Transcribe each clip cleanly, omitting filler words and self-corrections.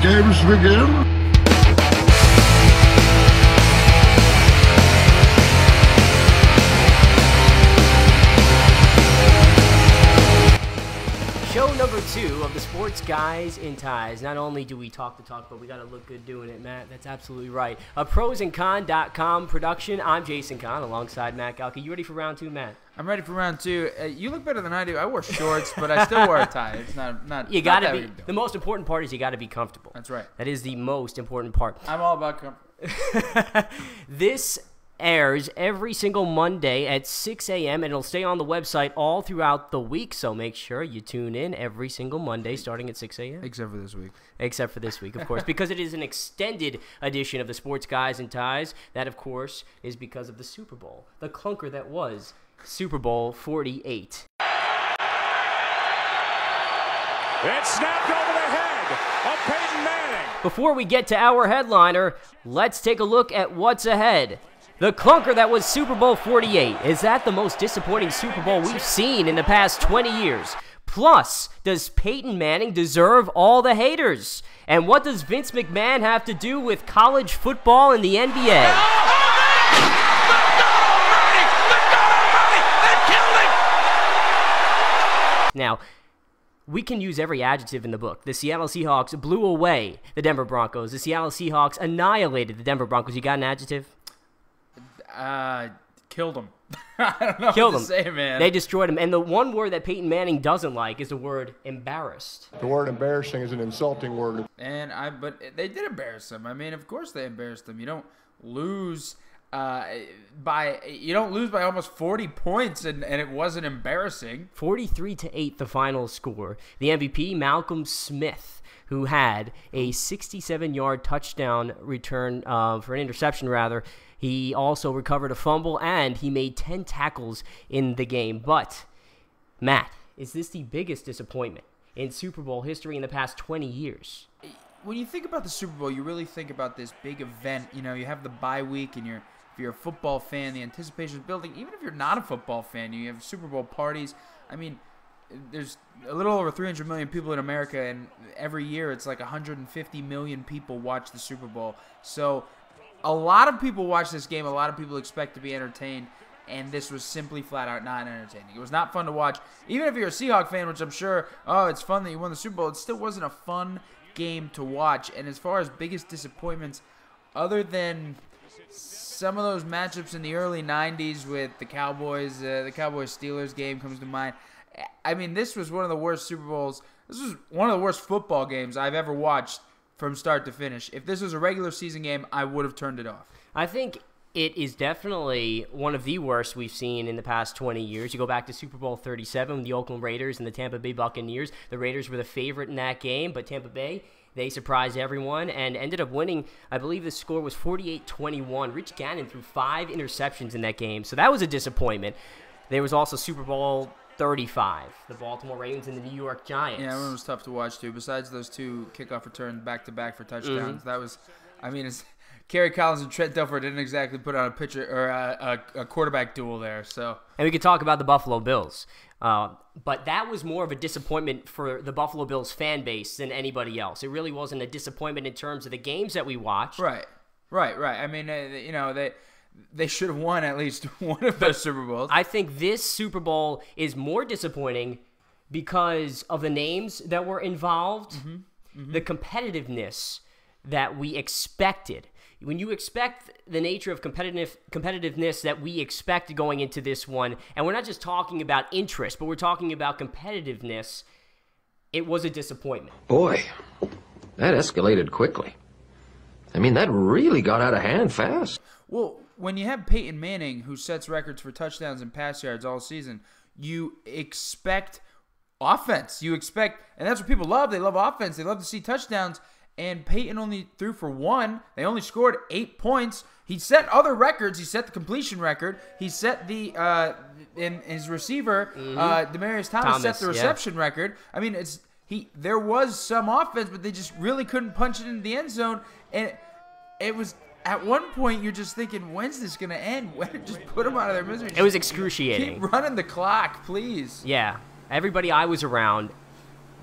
games begin? Show number 2 of the Sports Guys in Ties. Not only do we talk the talk, but we got to look good doing it, Matt. That's absolutely right. A prosandcon.com production. I'm Jason Kahn alongside Matt Galka. You ready for round 2, Matt? I'm ready for round 2. You look better than I do. I wore shorts, but I still wore a tie. It's not. You got to be. The most important part is you got to be comfortable. That's right. That is the most important part. I'm all about comfort. This airs every single Monday at 6 a.m. and it'll stay on the website all throughout the week, so make sure you tune in every single Monday starting at 6 a.m. Except for this week. Except for this week, of course, because it is an extended edition of the Sports Guys and Ties. That, of course, is because of the Super Bowl, the clunker that was Super Bowl XLVIII. It's snapped over the head of Peyton Manning. Before we get to our headliner, let's take a look at what's ahead. The clunker that was Super Bowl XLVIII. Is that the most disappointing Super Bowl we've seen in the past 20 years? Plus, does Peyton Manning deserve all the haters? And what does Vince McMahon have to do with college football and the NBA? Now, we can use every adjective in the book. The Seattle Seahawks blew away the Denver Broncos. The Seattle Seahawks annihilated the Denver Broncos. You got an adjective? Killed him. I don't know Killed what to say, man. They destroyed him. And the one word that Peyton Manning doesn't like is the word embarrassed. The word embarrassing is an insulting word. But they did embarrass him. I mean, of course they embarrassed him. You don't lose by almost 40 points, and it wasn't embarrassing. 43-8 the final score. The MVP, Malcolm Smith, who had a 67-yard touchdown return for an interception, rather. He also recovered a fumble, and he made 10 tackles in the game. But, Matt, is this the biggest disappointment in Super Bowl history in the past 20 years? When you think about the Super Bowl, you really think about this big event. You know, you have the bye week, and if you're a football fan, the anticipation is building. Even if you're not a football fan, you have Super Bowl parties. I mean, there's a little over 300 million people in America, and every year it's like 150 million people watch the Super Bowl. So a lot of people watch this game. A lot of people expect to be entertained, and this was simply flat out not entertaining. It was not fun to watch. Even if you're a Seahawks fan, which I'm sure, it's fun that you won the Super Bowl, it still wasn't a fun game to watch. And as far as biggest disappointments, other than some of those matchups in the early 90s with the Cowboys, the Cowboys-Steelers game comes to mind. I mean, this was one of the worst Super Bowls. This was one of the worst football games I've ever watched from start to finish. If this was a regular season game, I would have turned it off. I think it is definitely one of the worst we've seen in the past 20 years. You go back to Super Bowl XXXVII, the Oakland Raiders and the Tampa Bay Buccaneers. The Raiders were the favorite in that game, but Tampa Bay, they surprised everyone and ended up winning. I believe the score was 48-21. Rich Gannon threw 5 interceptions in that game, so that was a disappointment. There was also Super Bowl XXXV, the Baltimore Ravens and the New York Giants. Yeah, that one was tough to watch, too. Besides those 2 kickoff returns back-to-back for touchdowns, that was, Kerry Collins and Trent Dilfer didn't exactly put on a pitcher or a quarterback duel there. So, and we could talk about the Buffalo Bills, but that was more of a disappointment for the Buffalo Bills fan base than anybody else. It really wasn't a disappointment in terms of the games that we watched. Right. I mean, they should have won at least one of those Super Bowls. I think this Super Bowl is more disappointing because of the names that were involved, the competitiveness that we expected. When you expect the nature of competitiveness that we expect going into this one, and we're not just talking about interest, but we're talking about competitiveness, it was a disappointment. Boy, that escalated quickly. I mean, that really got out of hand fast. Well, when you have Peyton Manning, who sets records for touchdowns and pass yards all season, you expect offense. You expect, and that's what people love. They love offense. They love to see touchdowns. And Peyton only threw for 1. They only scored 8 points. He set other records. He set the completion record. He set the in his receiver, Demaryius Thomas set the reception record. I mean, there was some offense, but they just really couldn't punch it into the end zone. And it was at one point you're just thinking, when's this gonna end? Just put them out of their misery. It was excruciating. Keep running the clock, please. Yeah, everybody I was around,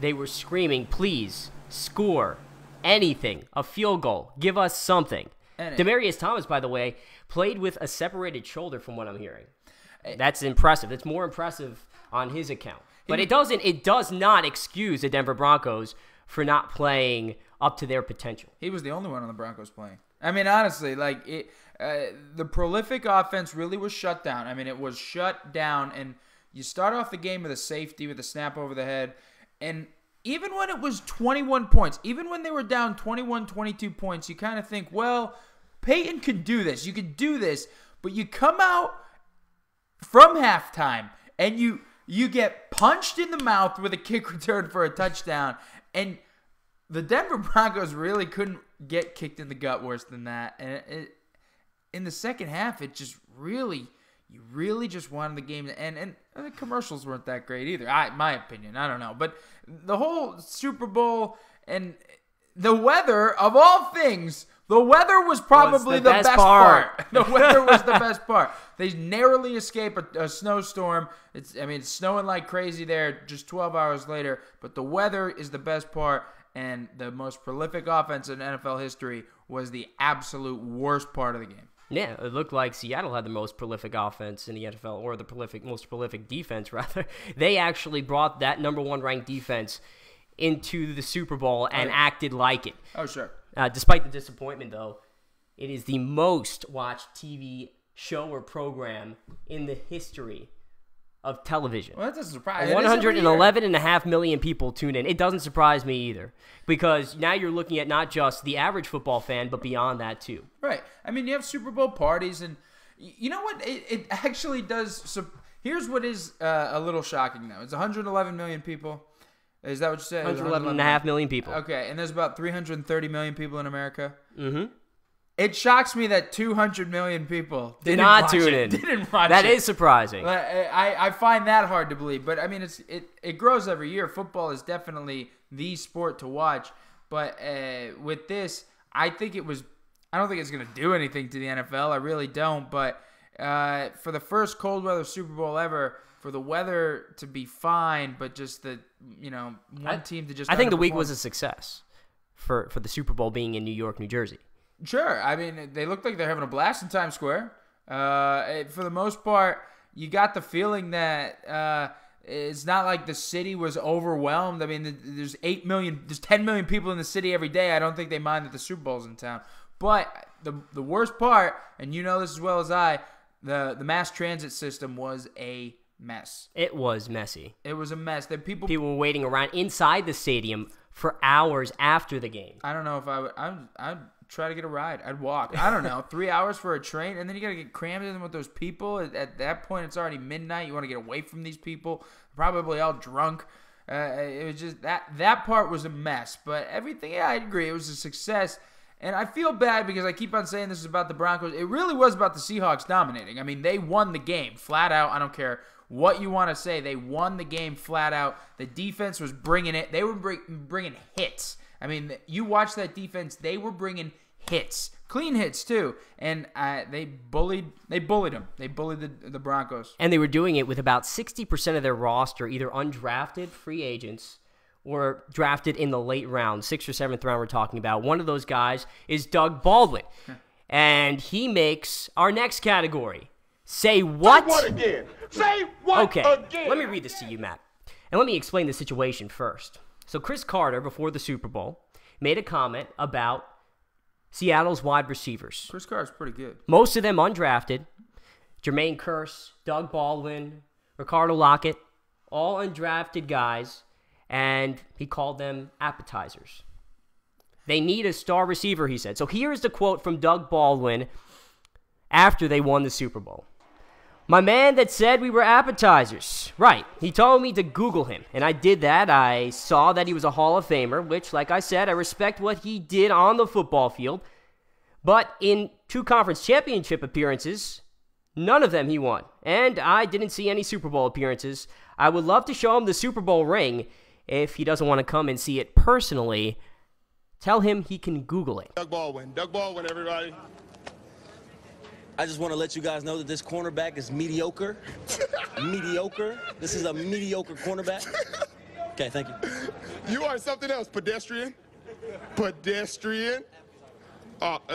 they were screaming, "Please score! anything, a field goal. Give us something. Anything. Demaryius Thomas, by the way, played with a separated shoulder from what I'm hearing. That's impressive. It's more impressive on his account. But it does not excuse the Denver Broncos for not playing up to their potential. He was the only one on the Broncos playing. I mean, honestly, like the prolific offense really was shut down. I mean, it was shut down, and you start off the game with a safety, with a snap over the head, and even when it was 21 points, even when they were down 21, 22 points, you kind of think, well, Peyton could do this. You could do this, but you come out from halftime, and you get punched in the mouth with a kick return for a touchdown, and the Denver Broncos really couldn't get kicked in the gut worse than that. And in the second half, it just really, you really just wanted the game to end. And the commercials weren't that great either, my opinion. I don't know. But the whole Super Bowl and the weather, of all things, the weather was probably the best part. The weather was the best part. They narrowly escape a snowstorm. It's snowing like crazy there just 12 hours later. But the weather is the best part. And the most prolific offense in NFL history was the absolute worst part of the game. Yeah, it looked like Seattle had the most prolific offense in the NFL, or the most prolific defense, rather. They actually brought that number 1 ranked defense into the Super Bowl and acted like it. Oh, sure. Despite the disappointment, though, it is the most watched TV show or program in the history of television. Well, that doesn't surprise me. 111.5 million people tune in. It doesn't surprise me either, because now you're looking at not just the average football fan, but beyond that too. Right. I mean, you have Super Bowl parties, and you know what? It actually does. So here's what is a little shocking, though. It's 111 million people. Is that what you said? 111.5 million people. Okay, and there's about 330 million people in America. Mm-hmm. It shocks me that 200 million people did not tune in. Didn't watch it. That is surprising. I find that hard to believe. But, I mean, it grows every year. Football is definitely the sport to watch. But with this, I don't think it's going to do anything to the NFL. I really don't. But for the first cold weather Super Bowl ever, for the weather to be fine, but just the, one team to just I think the week was a success for the Super Bowl being in New York, New Jersey. Sure. I mean, they look like they're having a blast in Times Square. For the most part, you got the feeling that it's not like the city was overwhelmed. I mean, there's 10 million people in the city every day. I don't think they mind that the Super Bowl's in town. But the worst part, and you know this as well as I, the mass transit system was a mess. It was messy. It was a mess. People were waiting around inside the stadium for hours after the game. I don't know if I would. I'd try to get a ride. I'd walk. I don't know. 3 hours for a train, and then you got to get crammed in with those people. At that point, it's already midnight. You want to get away from these people. Probably all drunk. It was just that part was a mess. But everything, yeah, I agree. It was a success. And I feel bad because I keep on saying this is about the Broncos. It really was about the Seahawks dominating. I mean, they won the game flat out. I don't care what you want to say. They won the game flat out. The defense was bringing it. They were bringing hits. I mean, you watch that defense. They were bringing hits, clean hits too, and they bullied them. They bullied the Broncos. And they were doing it with about 60% of their roster either undrafted free agents or drafted in the late round, 6th or 7th round we're talking about. One of those guys is Doug Baldwin, and he makes our next category. Say what? Say what again? Say what again? Let me read this to you, Matt. And let me explain the situation first. So Cris Carter, before the Super Bowl, made a comment about Seattle's wide receivers. Cris Carter's pretty good. Most of them undrafted. Jermaine Kearse, Doug Baldwin, Ricardo Lockett, all undrafted guys, and he called them appetizers. They need a star receiver, he said. So here is the quote from Doug Baldwin after they won the Super Bowl. My man that said we were appetizers. Right. He told me to Google him, and I did that. I saw that he was a Hall of Famer, which, like I said, I respect what he did on the football field. But in 2 conference championship appearances, none of them he won. And I didn't see any Super Bowl appearances. I would love to show him the Super Bowl ring. If he doesn't want to come and see it personally, tell him he can Google it. Doug Baldwin, everybody. I just want to let you guys know that this cornerback is mediocre. Mediocre. This is a mediocre cornerback. Okay, thank you. You are something else, pedestrian. pedestrian.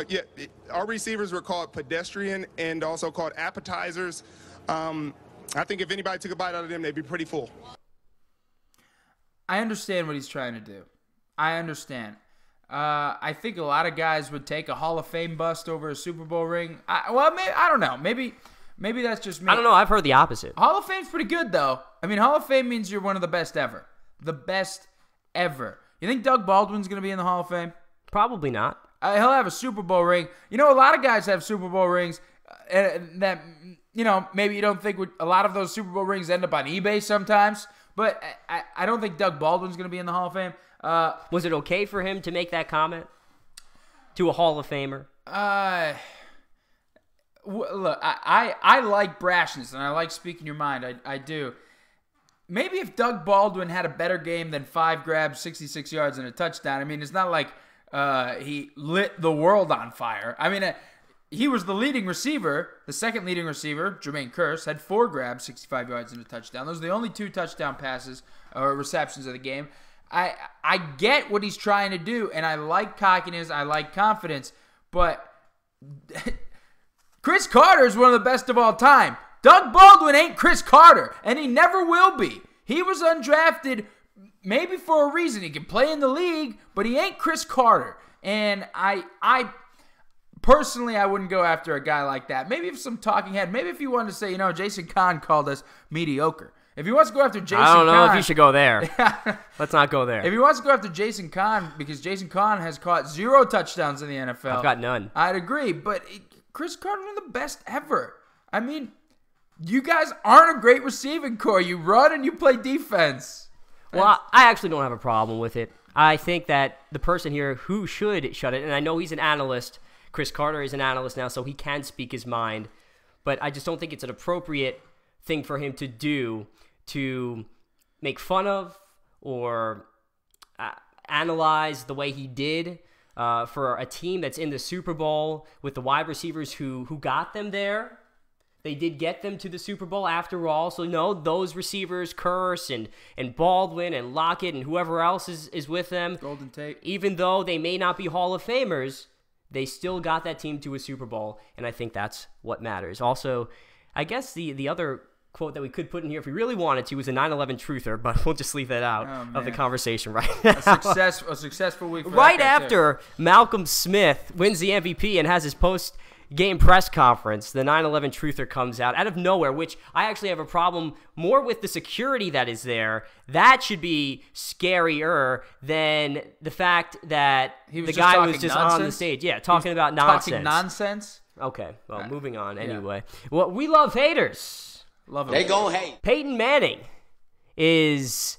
Yeah, our receivers were called pedestrian and also called appetizers. I think if anybody took a bite out of them, they'd be pretty full. I understand what he's trying to do. I understand. I think a lot of guys would take a Hall of Fame bust over a Super Bowl ring. I don't know. Maybe that's just me. I don't know. I've heard the opposite. Hall of Fame's pretty good, though. I mean, Hall of Fame means you're one of the best ever. The best ever. You think Doug Baldwin's going to be in the Hall of Fame? Probably not. He'll have a Super Bowl ring. You know, a lot of guys have Super Bowl rings that, you know, maybe you don't think a lot of those Super Bowl rings end up on eBay sometimes. But I don't think Doug Baldwin's going to be in the Hall of Fame. Was it okay for him to make that comment to a Hall of Famer? Look, I like brashness, and I like speaking your mind. I do. Maybe if Doug Baldwin had a better game than 5 grabs, 66 yards, and a touchdown, I mean, it's not like he lit the world on fire. I mean, he was the leading receiver. The second leading receiver, Jermaine Kearse, had 4 grabs, 65 yards, and a touchdown. Those are the only 2 touchdown passes or receptions of the game. I get what he's trying to do, and I like cockiness. I like confidence, but Cris Carter is one of the best of all time. Doug Baldwin ain't Cris Carter, and he never will be. He was undrafted maybe for a reason. He can play in the league, but he ain't Cris Carter. And I personally, I wouldn't go after a guy like that. Maybe if some talking head, maybe if you wanted to say, you know, Jason Kahn called us mediocre. If he wants to go after Jason Kahn, I don't know if you should go there. Let's not go there. If he wants to go after Jason Kahn, because Jason Kahn has caught 0 touchdowns in the NFL. I've got none. I'd agree, but Cris Carter is one of the best ever. I mean, you guys aren't a great receiving core. You run and you play defense. Well, I actually don't have a problem with it. I think that the person here who should shut it, and I know he's an analyst, Cris Carter is an analyst now, so he can speak his mind, but I just don't think it's an appropriate thing for him to do to make fun of or analyze the way he did for a team that's in the Super Bowl with the wide receivers who got them there. They did get them to the Super Bowl after all. So, no, those receivers, Kearse and Baldwin and Lockett and whoever else is with them, Golden Tate, even though they may not be Hall of Famers, they still got that team to a Super Bowl, and I think that's what matters. Also, I guess the other quote that we could put in here if we really wanted to was a 9/11 truther, but we'll just leave that out of the conversation right now. A successful week for right after Malcolm Smith wins the MVP and has his post-game press conference, the 9/11 truther comes out of nowhere, which I actually have a problem more with the security that is there. That should be scarier than the fact that the guy was just on the stage. Yeah, talking about nonsense. Talking nonsense? Okay, well, moving on anyway. Yeah. Well, we love haters. Love them. They gon' hate. Peyton Manning is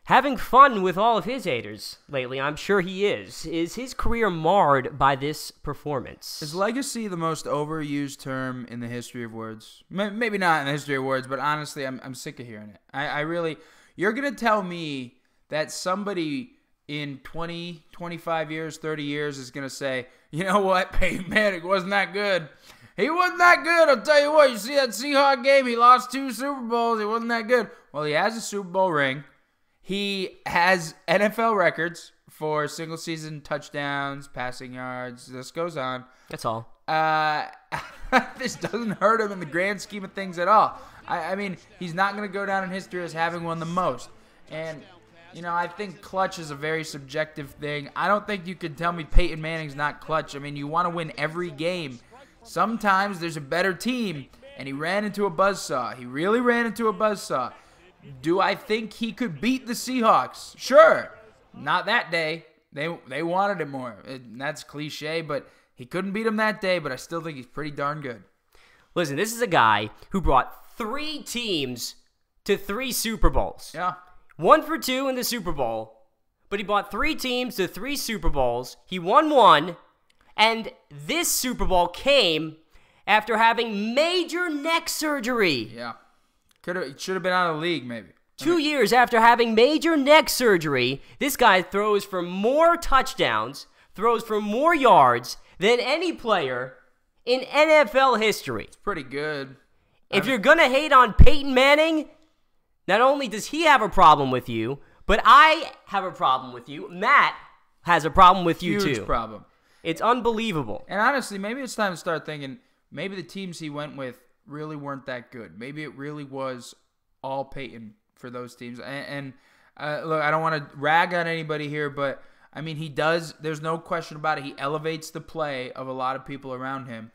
having fun with all of his haters lately. I'm sure he is. Is his career marred by this performance? Is legacy the most overused term in the history of words? Maybe not in the history of words, but honestly, I'm sick of hearing it. I really, you're going to tell me that somebody in 20, 25 years, 30 years is going to say, you know what, Peyton Manning wasn't that good. He wasn't that good. I'll tell you what, you see that Seahawks game? He lost 2 Super Bowls. He wasn't that good. Well, he has a Super Bowl ring. He has NFL records for single-season touchdowns, passing yards. This goes on. That's all. This doesn't hurt him in the grand scheme of things at all. I mean, he's not going to go down in history as having won the most. And, you know, I think clutch is a very subjective thing. I don't think you could tell me Peyton Manning's not clutch. I mean, you want to win every game. Sometimes there's a better team, and he ran into a buzzsaw. He really ran into a buzzsaw. Do I think he could beat the Seahawks? Sure. Not that day. They wanted it more. That's cliche, but he couldn't beat them that day, but I still think he's pretty darn good. Listen, this is a guy who brought 3 teams to 3 Super Bowls. Yeah. 1 for 2 in the Super Bowl, but he brought 3 teams to 3 Super Bowls. He won 1. And this Super Bowl came after having major neck surgery. Yeah. Should have been out of the league, maybe. 2 years after having major neck surgery, this guy throws for more touchdowns, throws for more yards than any player in NFL history. It's pretty good. If you're going to hate on Peyton Manning, not only does he have a problem with you, but I have a problem with you. Matt has a problem with you Huge too. problem. It's unbelievable. And honestly, maybe it's time to start thinking maybe the teams he went with really weren't that good. Maybe it really was all Peyton for those teams. And look, I don't want to rag on anybody here, but I mean, he does. There's no question about it. He elevates the play of a lot of people around him.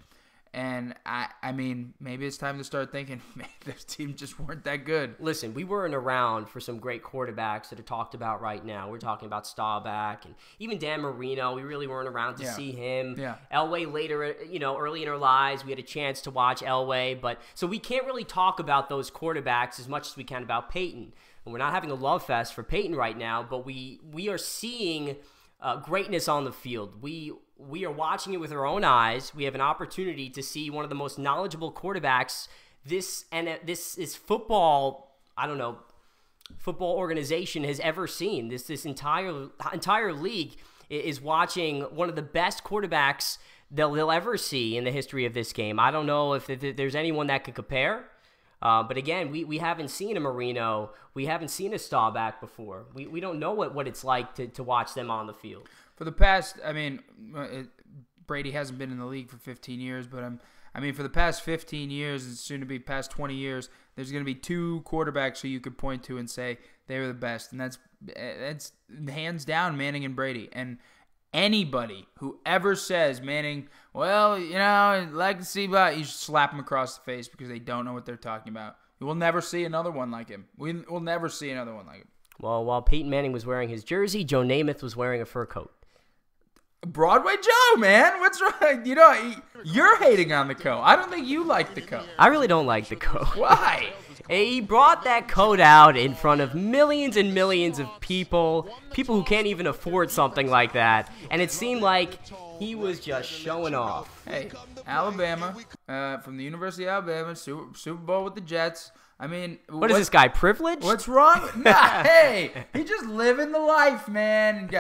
And I mean, maybe it's time to start thinking maybe those teams just weren't that good. Listen, we weren't around for some great quarterbacks that are talked about right now. We're talking about Staubach and even Dan Marino. We really weren't around to see him. Yeah. Elway later, early in our lives, we had a chance to watch Elway. But so we can't really talk about those quarterbacks as much as we can about Peyton. And we're not having a love fest for Peyton right now, but we are seeing greatness on the field. We are watching it with our own eyes. We have an opportunity to see one of the most knowledgeable quarterbacks this football, football organization has ever seen. This entire league is watching one of the best quarterbacks they'll ever see in the history of this game. I don't know if there's anyone that could compare. But again, we haven't seen a Marino. We haven't seen a Staubach before. We don't know what it's like to watch them on the field. For the past, Brady hasn't been in the league for 15 years, but for the past 15 years, and soon to be past 20 years, there's going to be two quarterbacks who you could point to and say they were the best, and that's hands down Manning and Brady. And anybody who ever says Manning, well, I'd like to see, but you should slap him across the face because they don't know what they're talking about. We will never see another one like him. We'll never see another one like him. Well, while Peyton Manning was wearing his jersey, Joe Namath was wearing a fur coat. Broadway Joe, man. What's wrong? You're hating on the coat. I don't think you like the coat. I really don't like the coat. Why? He brought that coat out in front of millions and millions of people who can't even afford something like that. And it seemed like he was just showing off. Hey, Alabama, from the University of Alabama, Super Bowl with the Jets. What is this guy, privileged? What's wrong? Nah, hey, he just living the life, man.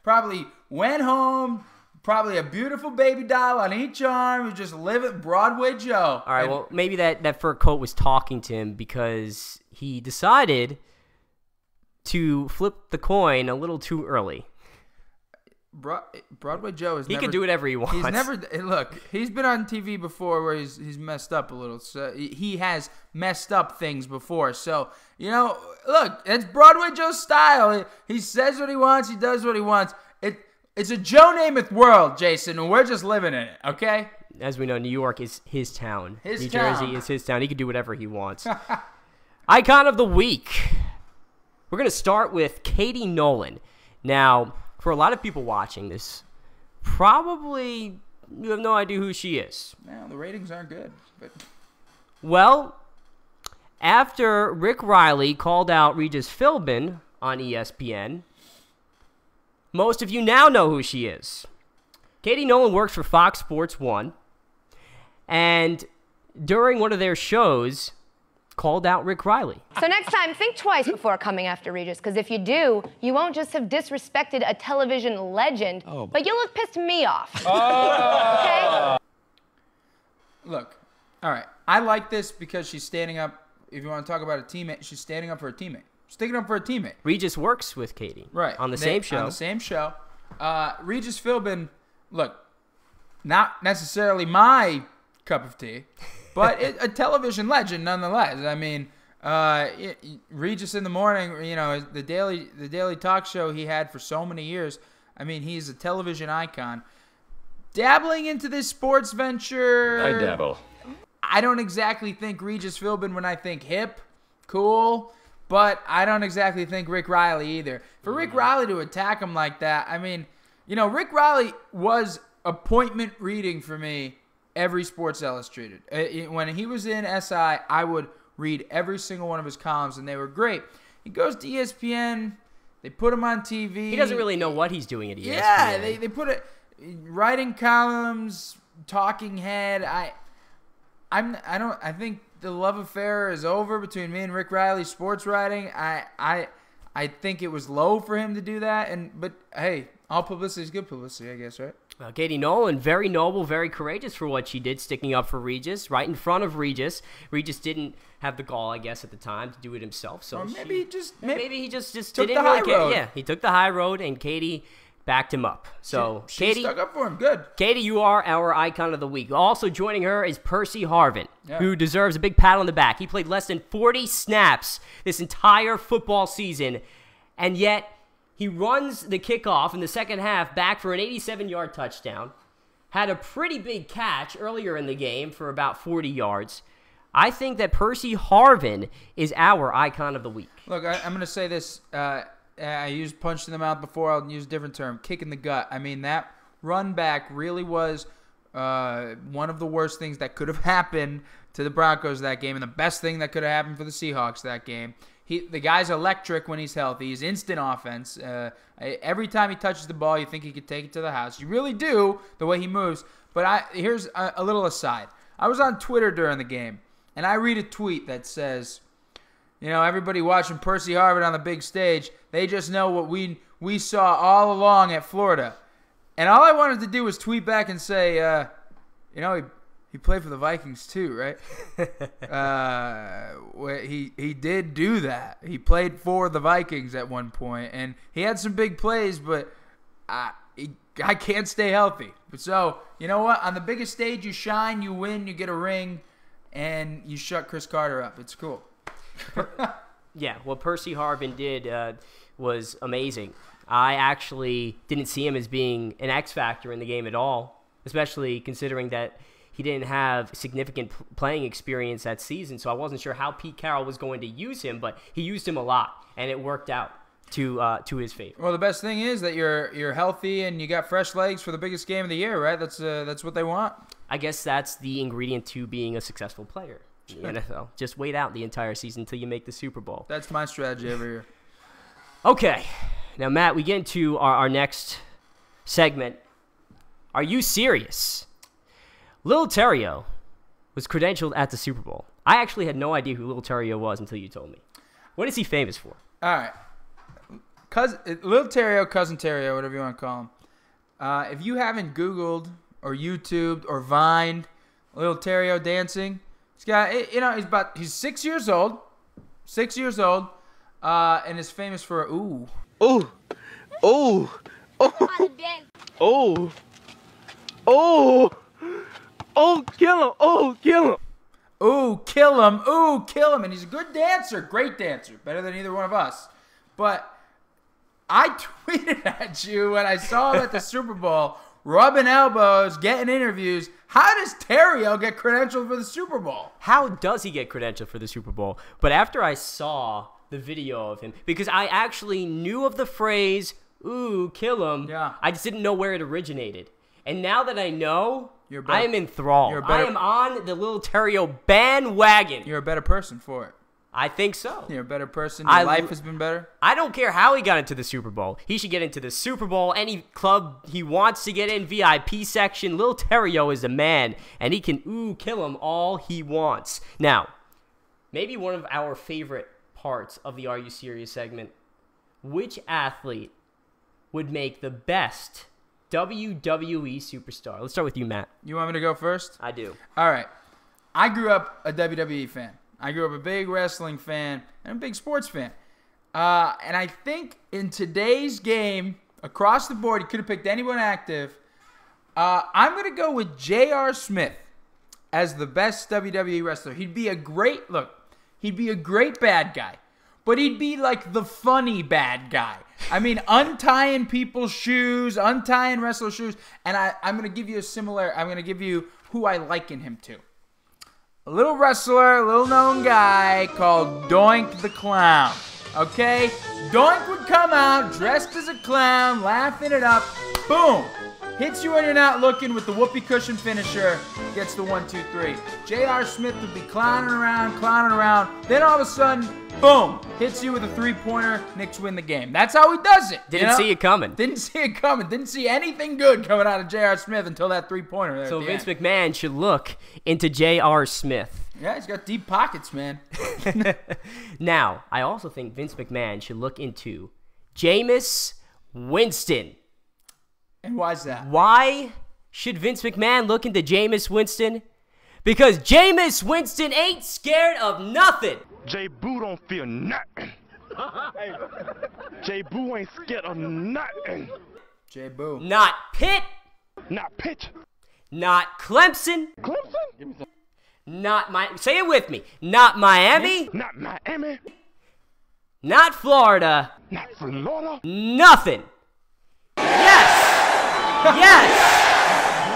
Probably went home, probably a beautiful baby doll on each arm. He just living Broadway Joe. All right, well, maybe that fur coat was talking to him because he decided to flip the coin a little too early. Broadway Joe is he can do whatever he wants. He's been on TV before where he's messed up a little. So he has messed up things before. So, look, it's Broadway Joe's style. He says what he wants. He does what he wants. It's a Joe Namath world, Jason, and we're just living in it, okay? As we know, New York is his town. New Jersey is his town. He can do whatever he wants. Icon of the week. We're going to start with Katie Nolan. Now, for a lot of people watching this, probably you have no idea who she is. No, the ratings aren't good. But well, after Rick Riley called out Regis Philbin on ESPN, most of you now know who she is. Katie Nolan works for Fox Sports 1, and during one of their shows, called out Rick Riley. So next time, think twice before coming after Regis, because if you do, you won't just have disrespected a television legend, but you'll have pissed me off. Okay? Look, all right, I like this because she's standing up. If you want to talk about a teammate, she's standing up for a teammate. Sticking up for a teammate. Regis works with Katie. Right. On the same show. On the same show. Regis Philbin, look, not necessarily my cup of tea, but a television legend nonetheless. Regis in the morning, the daily talk show he had for so many years. He's a television icon. Dabbling into this sports venture. I dabble. I don't exactly think Regis Philbin when I think hip, cool. But I don't exactly think Rick Riley either. For Rick Riley to attack him like that, Rick Riley was appointment reading for me every Sports Illustrated. When he was in SI, I would read every single one of his columns, and they were great. He goes to ESPN. They put him on TV. He doesn't really know what he's doing at ESPN. Yeah, they put it writing columns, talking head. I think the love affair is over between me and Rick Riley sports writing. I think it was low for him to do that, but hey, all publicity is good publicity, I guess, right? Well, Katie Nolan, very noble, very courageous for what she did, sticking up for Regis, right in front of Regis. Regis didn't have the gall, I guess, at the time to do it himself. So or maybe he just took didn't the high road. Yeah, he took the high road, and Katie backed him up. So, she Katie, stuck up for him. Good. Katie, you are our icon of the week. Also joining her is Percy Harvin, who deserves a big pat on the back. He played less than 40 snaps this entire football season, and yet he runs the kickoff in the second half back for an 87-yard touchdown. Had a pretty big catch earlier in the game for about 40 yards. I think that Percy Harvin is our icon of the week. Look, I'm going to say this. I used punch in the mouth before. I'll use a different term, kick in the gut. I mean, that run back really was one of the worst things that could have happened to the Broncos that game, and the best thing that could have happened for the Seahawks that game. The guy's electric when he's healthy. He's instant offense. Every time he touches the ball, you think he could take it to the house. You really do, the way he moves. But here's a little aside. I was on Twitter during the game, and I read a tweet that says, you know, everybody watching Percy Harvin on the big stage, they just know what we saw all along at Florida. And all I wanted to do was tweet back and say, you know, he played for the Vikings too, right? He did do that. He played for the Vikings at one point, and he had some big plays, but I can't stay healthy. So, you know what? On the biggest stage, you shine, you win, you get a ring, and you shut Cris Carter up. It's cool. Yeah, what Percy Harvin did was amazing. I actually didn't see him as being an X factor in the game at all, especially considering that he didn't have significant playing experience that season, so I wasn't sure how Pete Carroll was going to use him, but he used him a lot, and it worked out to his favor. Well, the best thing is that you're healthy and you got fresh legs for the biggest game of the year, right? That's what they want. I guess that's the ingredient to being a successful player in the NFL. Just wait out the entire season until you make the Super Bowl. That's my strategy every year. Okay. Now, Matt, we get into our next segment. Are you serious? Lil TeRrio was credentialed at the Super Bowl. I actually had no idea who Lil TeRrio was until you told me. What is he famous for? All right. Lil TeRrio, Cousin TeRrio, whatever you want to call him. If you haven't Googled or YouTubed or Vined Lil TeRrio dancing, he's got, you know, he's 6 years old. 6 years old. And is famous for ooh. Ooh. Ooh. Oh. Oh. Oh, kill him. Oh, kill him. Ooh, kill him. Ooh, kill him. And he's a good dancer. Great dancer. Better than either one of us. But I tweeted at you when I saw him at the Super Bowl, rubbing elbows, getting interviews. How does TeRrio get credentialed for the Super Bowl? How does he get credentialed for the Super Bowl? But after I saw the video of him, because I actually knew of the phrase, ooh, kill him. Yeah. I just didn't know where it originated. And now that I know, I am enthralled. I am on the Lil TeRrio bandwagon. You're a better person for it. I think so. You're a better person. Your life has been better. I don't care how he got into the Super Bowl. He should get into the Super Bowl, any club he wants to get in, VIP section. Lil TeRrio is a man, and he can kill him all he wants. Now, maybe one of our favorite parts of the Are You Serious segment, which athlete would make the best WWE superstar? Let's start with you, Matt. You want me to go first? I do. All right. I grew up a WWE fan. I grew up a big wrestling fan and a big sports fan. And I think in today's game, across the board, you could have picked anyone active. I'm going to go with J.R. Smith as the best WWE wrestler. He'd be a great bad guy. But he'd be like the funny bad guy. I mean, untying people's shoes, untying wrestlers' shoes. And I'm going to give you I'm going to give you who I liken him to. A little wrestler, a little known guy called Doink the Clown. Okay? Doink would come out dressed as a clown, laughing it up. Boom. Hits you when you're not looking with the whoopee cushion finisher. Gets the 1, 2, 3. J.R. Smith would be clowning around. Then all of a sudden, boom. Hits you with a 3-pointer. Knicks win the game. That's how he does it. Didn't see it coming. Didn't see it coming. Didn't see anything good coming out of J.R. Smith until that 3-pointer there. So Vince McMahon should look into J.R. Smith. Yeah, he's got deep pockets, man. Now, I also think Vince McMahon should look into Jameis Winston. And why's that? Why should Vince McMahon look into Jameis Winston? Because Jameis Winston ain't scared of nothing. J. Boo don't feel nothing. J. Boo ain't scared of nothing. J-Boo. Not Pitt. Not Pitt. Not Clemson. Clemson. Not say it with me. Not Miami. Not Miami. Not Florida. Not Florida. Nothing. Yes.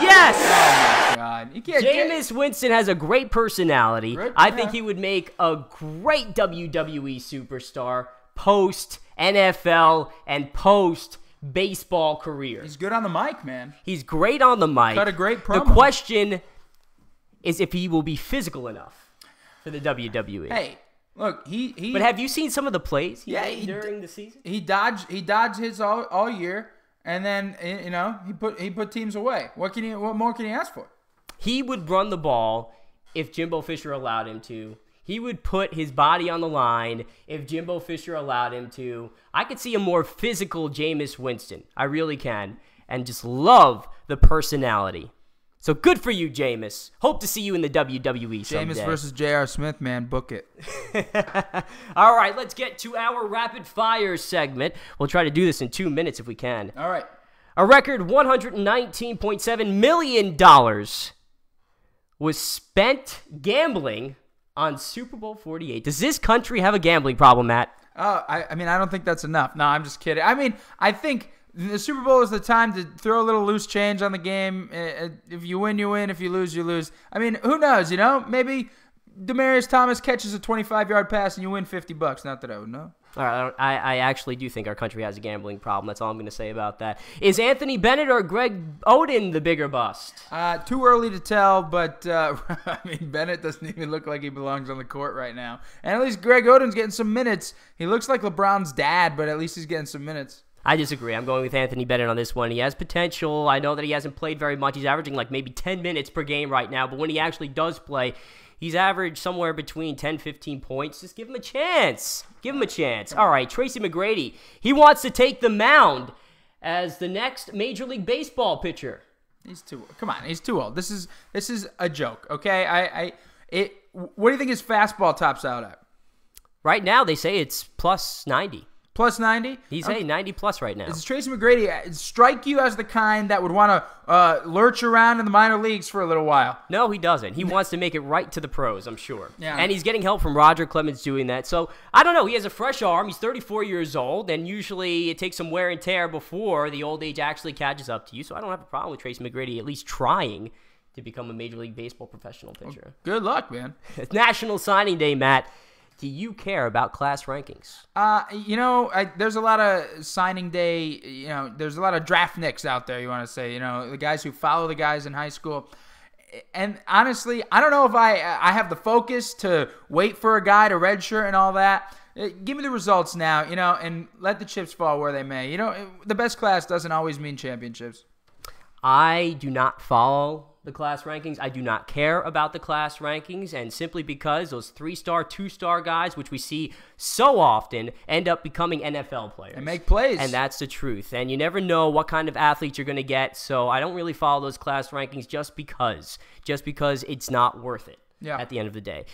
Yes. Oh my God. You can't Jameis Winston has a great personality. Great, I think he would make a great WWE superstar post NFL and post baseball career. He's good on the mic, man. He's great on the mic. Cut a great promo. The question is if he will be physical enough for the WWE. Hey, look, he. But have you seen some of the plays he Yeah, made he during the season? He dodged his all year, and then he put teams away. What more can he ask for? He would run the ball if Jimbo Fisher allowed him to. He would put his body on the line if Jimbo Fisher allowed him to. I could see a more physical Jameis Winston. I really can. And just love the personality. So good for you, Jameis. Hope to see you in the WWE someday. Jameis versus J.R. Smith, man. Book it. All right, let's get to our rapid fire segment. We'll try to do this in 2 minutes if we can. All right. A record $119.7 million was spent gambling on Super Bowl XLVIII. Does this country have a gambling problem, Matt? I mean, I don't think that's enough. No, I'm just kidding. I mean, I think the Super Bowl is the time to throw a little loose change on the game. If you win, you win. If you lose, you lose. I mean, who knows, Maybe Demaryius Thomas catches a 25-yard pass and you win $50. Not that I would know. All right, I actually do think our country has a gambling problem. That's all I'm going to say about that. Is Anthony Bennett or Greg Oden the bigger bust? Too early to tell, but I mean, Bennett doesn't even look like he belongs on the court right now. And at least Greg Oden's getting some minutes. He looks like LeBron's dad, but at least he's getting some minutes. I disagree. I'm going with Anthony Bennett on this one. He has potential. I know that he hasn't played very much. He's averaging like maybe 10 minutes per game right now, but when he actually does play, he's averaged somewhere between 10, 15 points. Just give him a chance. Give him a chance. All right, Tracy McGrady. He wants to take the mound as the next Major League Baseball pitcher. He's too. Come on, he's too old. This is a joke. Okay, what do you think his fastball tops out at? Right now, they say it's plus 90. Plus 90? He's 90 plus right now. Does Tracy McGrady strike you as the kind that would want to lurch around in the minor leagues for a little while? No, he doesn't. He wants to make it right to the pros, I'm sure. Yeah. And he's getting help from Roger Clemens doing that. So, I don't know. He has a fresh arm. He's 34 years old, and usually it takes some wear and tear before the old age actually catches up to you. So, I don't have a problem with Tracy McGrady at least trying to become a Major League Baseball professional pitcher. Well, good luck, man. It's National Signing Day, Matt. Do you care about class rankings? There's a lot of signing day, there's a lot of draft nicks out there, you want to say, the guys who follow the guys in high school. And honestly, I don't know if I have the focus to wait for a guy to redshirt and all that. Give me the results now, and let the chips fall where they may. The best class doesn't always mean championships. I do not follow the class rankings. I do not care about the class rankings, and simply because those 3-star, 2-star guys, which we see so often, end up becoming NFL players. And make plays. And that's the truth. And you never know what kind of athletes you're going to get, so I don't really follow those class rankings just because it's not worth it at the end of the day.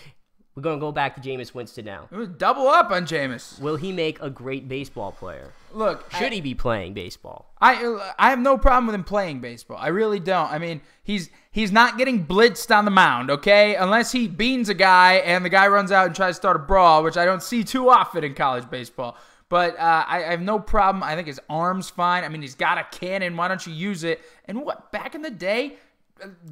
We're going to go back to Jameis Winston now. Double up on Jameis. Will he make a great baseball player? Look, should he be playing baseball? I have no problem with him playing baseball. I really don't. I mean, he's not getting blitzed on the mound, okay? Unless he beans a guy and the guy runs out and tries to start a brawl, which I don't see too often in college baseball. But I have no problem. I think his arm's fine. I mean, he's got a cannon. Why don't you use it? And back in the day,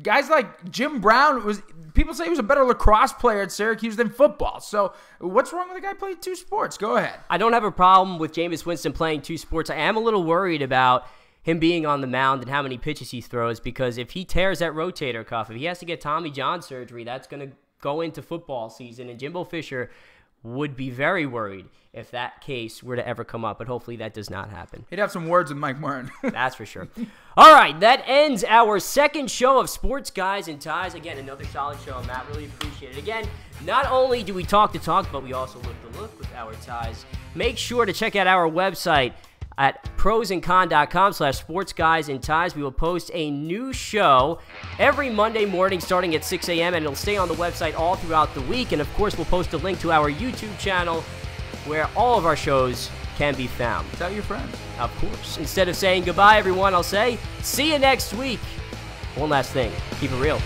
guys like Jim Brown people say he was a better lacrosse player at Syracuse than football. So what's wrong with a guy playing 2 sports? Go ahead. I don't have a problem with Jameis Winston playing 2 sports. I am a little worried about him being on the mound and how many pitches he throws, because if he tears that rotator cuff, if he has to get Tommy John surgery, that's going to go into football season, and Jimbo Fisher would be very worried if that case were to ever come up, but hopefully that does not happen. He'd have some words with Mike Martin. That's for sure. All right, that ends our second show of Sports Guys and Ties. Again, another solid show, Matt. Really appreciate it. Again, not only do we talk the talk, but we also look the look with our ties. Make sure to check out our website at prosandcon.com/sportsguysandties. We will post a new show every Monday morning starting at 6 a.m. and it'll stay on the website all throughout the week. And of course, we'll post a link to our YouTube channel where all of our shows can be found. Tell your friends. Of course. Instead of saying goodbye, everyone, I'll say see you next week. One last thing. Keep it real.